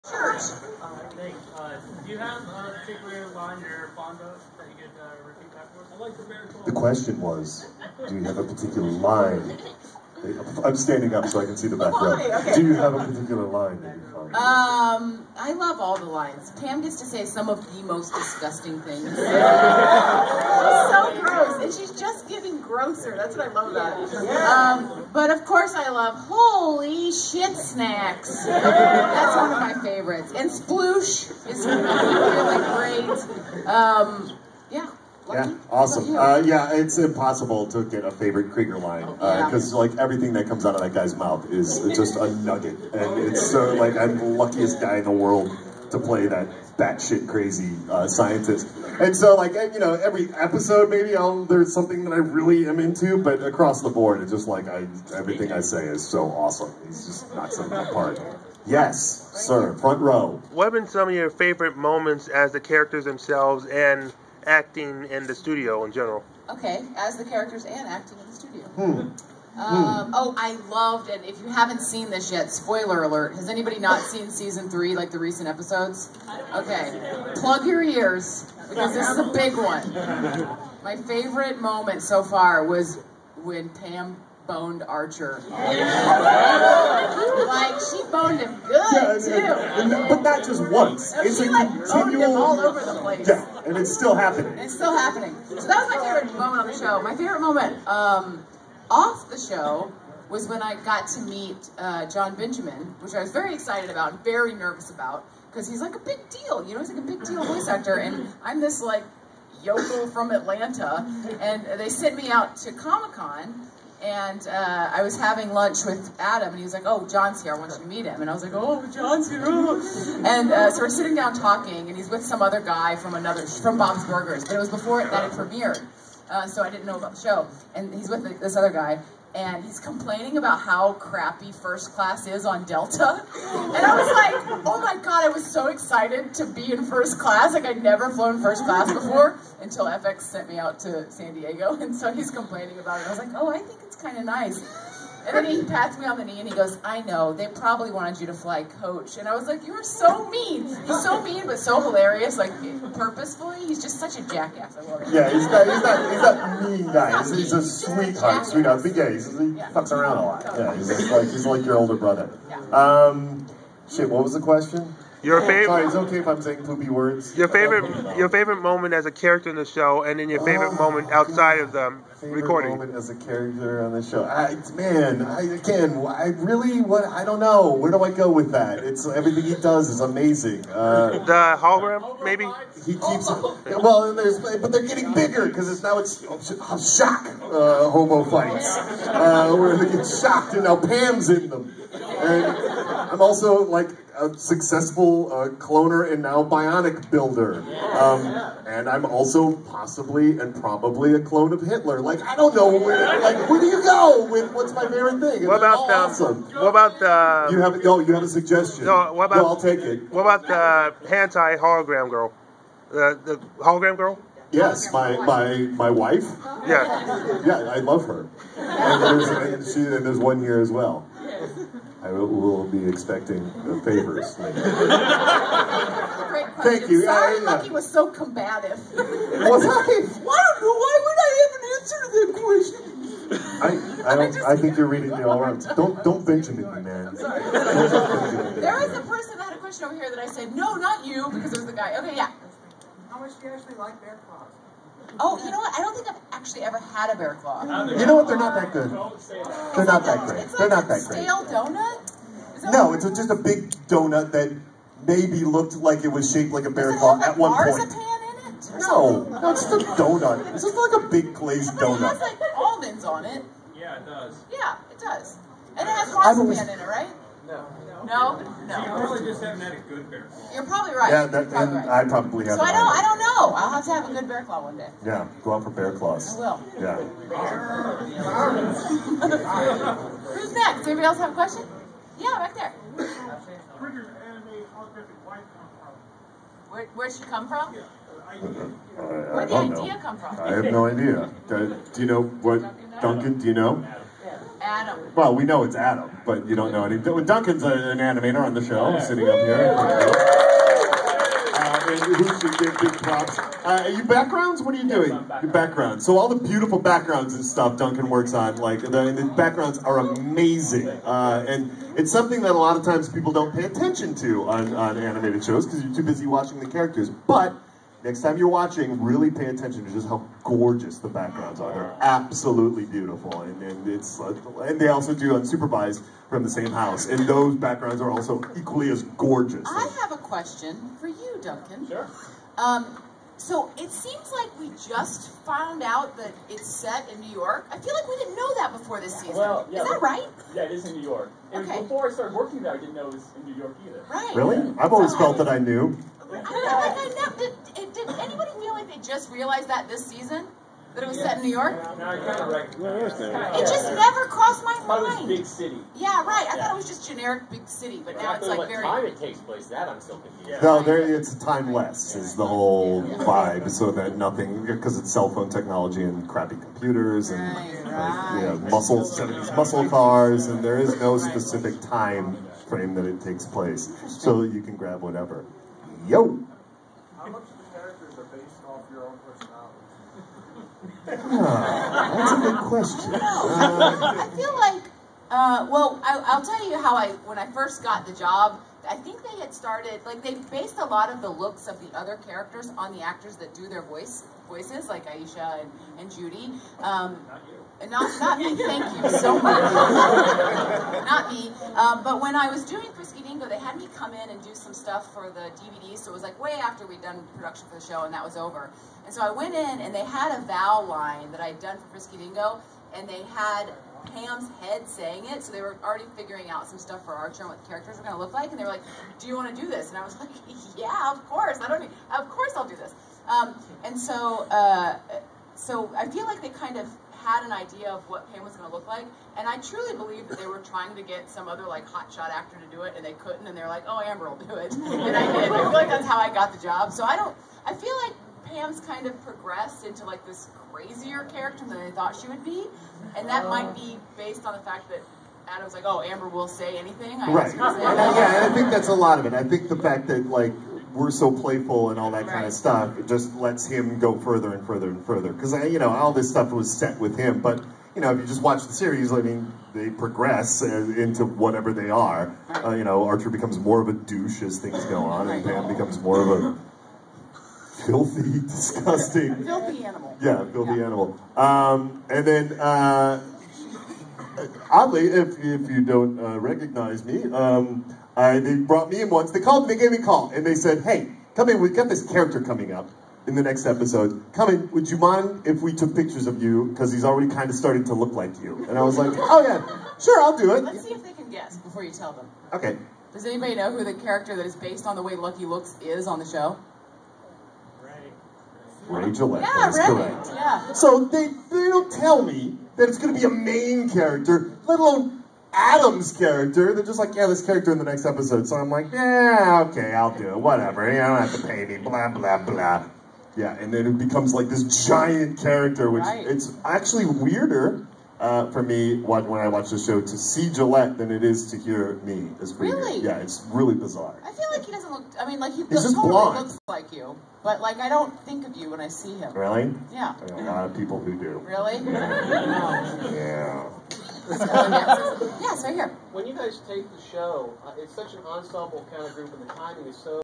Thanks. Do you have a particular line you're fond of that you could repeat back for us? I like the bear claw. The question was, do you have a particular line? I'm standing up so I can see the back row. Okay. Do you have a particular line that you're fond of? I love all the lines. Pam gets to say some of the most disgusting things. She's so gross, and she's just getting grosser. That's what I love about it. But of course I love holy shit snacks. That's one of my favorites. And sploosh is really great. Yeah. Yeah, awesome. Yeah, it's impossible to get a favorite Krieger line because like everything that comes out of that guy's mouth is just a nugget, and it's so like I'm the luckiest guy in the world to play that batshit crazy scientist. And so like every episode maybe there's something that I really am into, but across the board it's just like everything I say is so awesome. He's just knocks them apart. Yes, sir. Front row. What have been some of your favorite moments as the characters themselves and acting in the studio in general? Okay, as the characters and acting in the studio. Oh, I loved, and if you haven't seen this yet, spoiler alert, has anybody not seen season 3, like the recent episodes? Okay, plug your ears, because this is a big one. My favorite moment so far was when Pam boned Archer. Like, she boned him good, too. But not just once. It's she, like boned him all over the place. Yeah, and it's still happening. It's still happening. So that was my favorite moment on the show. My favorite moment off the show was when I got to meet John Benjamin, which I was very excited about and very nervous about, because he's like a big deal. You know, he's like a big deal voice actor, and I'm this, like, yokel from Atlanta, and they sent me out to Momocon. And I was having lunch with Adam, and he was like, "Oh, John's here. I want you to meet him." And I was like, "Oh, John's here." And so we're sitting down talking, and he's with some other guy from Bob's Burgers, but it was before that it premiered, so I didn't know about the show. And he's with this other guy, and he's complaining about how crappy First Class is on Delta. And I was like, oh my god, I was so excited to be in First Class. Like, I'd never flown First Class before until FX sent me out to San Diego. And so he's complaining about it. I was like, oh, I think it's kind of nice. And then he pats me on the knee and he goes, I know, they probably wanted you to fly coach. And I was like, you're so mean. He's so mean, but so hilarious, like purposefully. He's just such a jackass. I love it. Yeah, he's not mean guy. He's a sweetheart. But yeah, he fucks around a lot. Yeah, he's like your older brother. Shit, what was the question? Your favorite? Sorry, it's okay if I'm saying poopy words. Your favorite moment as a character in the show, and then your favorite moment outside of the recording. Favorite moment as a character on the show. I don't know. Where do I go with that? It's everything he does is amazing. The hologram, maybe. He keeps. Well, but they're getting bigger because it's shock homo fights where they get shocked and now Pam's in them. And I'm also like a successful cloner and now bionic builder. And I'm also possibly and probably a clone of Hitler. Like, I don't know where do you go with what's my favorite thing? What about awesome. What about the? You have a suggestion? No, what about? No, I'll take it. What about the hentai hologram girl? The hologram girl? Yes, my wife. Yeah. Yeah, I love her. And there's one here as well. I will be expecting favors. Thank you. Sorry, Lucky was so combative. Was I? I don't know. Why would I have an answer to that question? I think you're reading me all right. Don't Benjamin me, man. Sorry. There was a person that had a question over here that I said, no, not you, because it was the guy. Okay, yeah. How much do you actually like bear claws? Oh, you know what? I don't think I've actually ever had a bear claw. You know what? They're not that good. They're not that great. They're not that great. Stale donut? No, it's just a big donut that maybe looked like it was shaped like a bear claw at one point. Marzipan in it? No, it's just a donut. It's just like a big glazed donut. It has like almonds on it. Yeah, it does. Yeah, it does. And it has marzipan in it, right? No. No? No. You probably just haven't had a good bear claw. You're probably right. Yeah, right. I probably have. So I don't know. I'll have to have a good bear claw one day. Yeah, go out for bear claws. I will. Yeah. Who's next? Anybody else have a question? Yeah, right there. Where'd she come from? Where'd the idea come from? I have no idea. Do you know what, Duncan? Do you know? Adam. Well, we know it's Adam, but you don't know any. Duncan's an animator on the show, sitting up here. And who should give big props? Your backgrounds? What are you doing? Your backgrounds. So all the beautiful backgrounds and stuff Duncan works on, like the backgrounds are amazing, and it's something that a lot of times people don't pay attention to on animated shows because you're too busy watching the characters. But next time you're watching, really pay attention to just how gorgeous the backgrounds are. They're absolutely beautiful, and it's and they also do unsupervised from the same house, and those backgrounds are also equally as gorgeous. I have a question for you, Duncan. Sure. So it seems like we just found out that it's set in New York. I feel like we didn't know that before this season. Well, yeah, is that right? Yeah, it is in New York. And Okay. before I started working there, I didn't know it was in New York either. Right. Really? I've always felt that I knew. I feel like I know. Did anybody feel like they just realized that this season? That it was set in New York? No, I kind of recognized it. It just never crossed my I thought it was mind. big city. Yeah, right. I thought it was just generic big city, but now it's like what very... time it takes place, that I'm still confused. No, it's timeless is the whole vibe, so that nothing, because it's cell phone technology and crappy computers and muscle 70s muscle cars, and there is no specific time frame that it takes place, so you can grab whatever. Yo. How much of the characters are based off your own personality? That's a good question. I feel like, well, I'll tell you how when I first got the job, I think they had started, like they based a lot of the looks of the other characters on the actors that do their voices, like Aisha and Judy. Not me, thank you so much. Not me. But when I was doing Frisky Dingo, they had me come in and do some stuff for the DVD, so it was like way after we'd done production for the show and that was over. And so I went in and they had a vow line that I'd done for Frisky Dingo, and they had Pam's head saying it, so they were already figuring out some stuff for Archer and what the characters were going to look like, and they were like, do you want to do this? And I was like, yeah, of course. Of course I'll do this. And so I feel like they kind of had an idea of what Pam was going to look like, and I truly believe that they were trying to get some other like hotshot actor to do it, and they couldn't, and they were like, oh, Amber will do it, and I did. I feel like that's how I got the job. So I feel like Pam's kind of progressed into like this crazier character than they thought she would be, and that might be based on the fact that Adam's like, oh, Amber will say anything. Right. Yeah, and I think that's a lot of it. I think the fact that like we're so playful and all that kind of stuff, it just lets him go further and further and further. Because all this stuff was set with him, but if you just watch the series, I mean, they progress into whatever they are. Archer becomes more of a douche as things go on, and Pam becomes more of a filthy, disgusting... Filthy animal. Yeah, filthy animal. And then, oddly, if you don't recognize me, they brought me in once. They gave me a call, and they said, hey, come in, we've got this character coming up in the next episode. Come in, would you mind if we took pictures of you? Because he's already kind of starting to look like you. And I was like, oh yeah, sure, I'll do it. Let's see if they can guess before you tell them. Okay. Does anybody know who the character that is based on the way Lucky looks is on the show? Ray Gillette, Yeah, that is Ray. correct. Yeah. So they don't tell me that it's going to be a main character, let alone Adam's character. They're just like, yeah, this character in the next episode. So I'm like, yeah, okay, I'll do it. Whatever. You don't have to pay me. Blah, blah, blah. Yeah, and then it becomes like this giant character, which it's actually weirder for me when I watch the show to see Gillette than it is to hear me as Freeman. Really? Yeah, it's really bizarre. I feel like he doesn't look, I mean, like he He's just totally blonde. looks like you. But like, I don't think of you when I see him. Really? Yeah. I know a lot of people who do. Really? Yeah. Yeah, so here. When you guys tape the show, it's such an ensemble kind of group, and the timing is so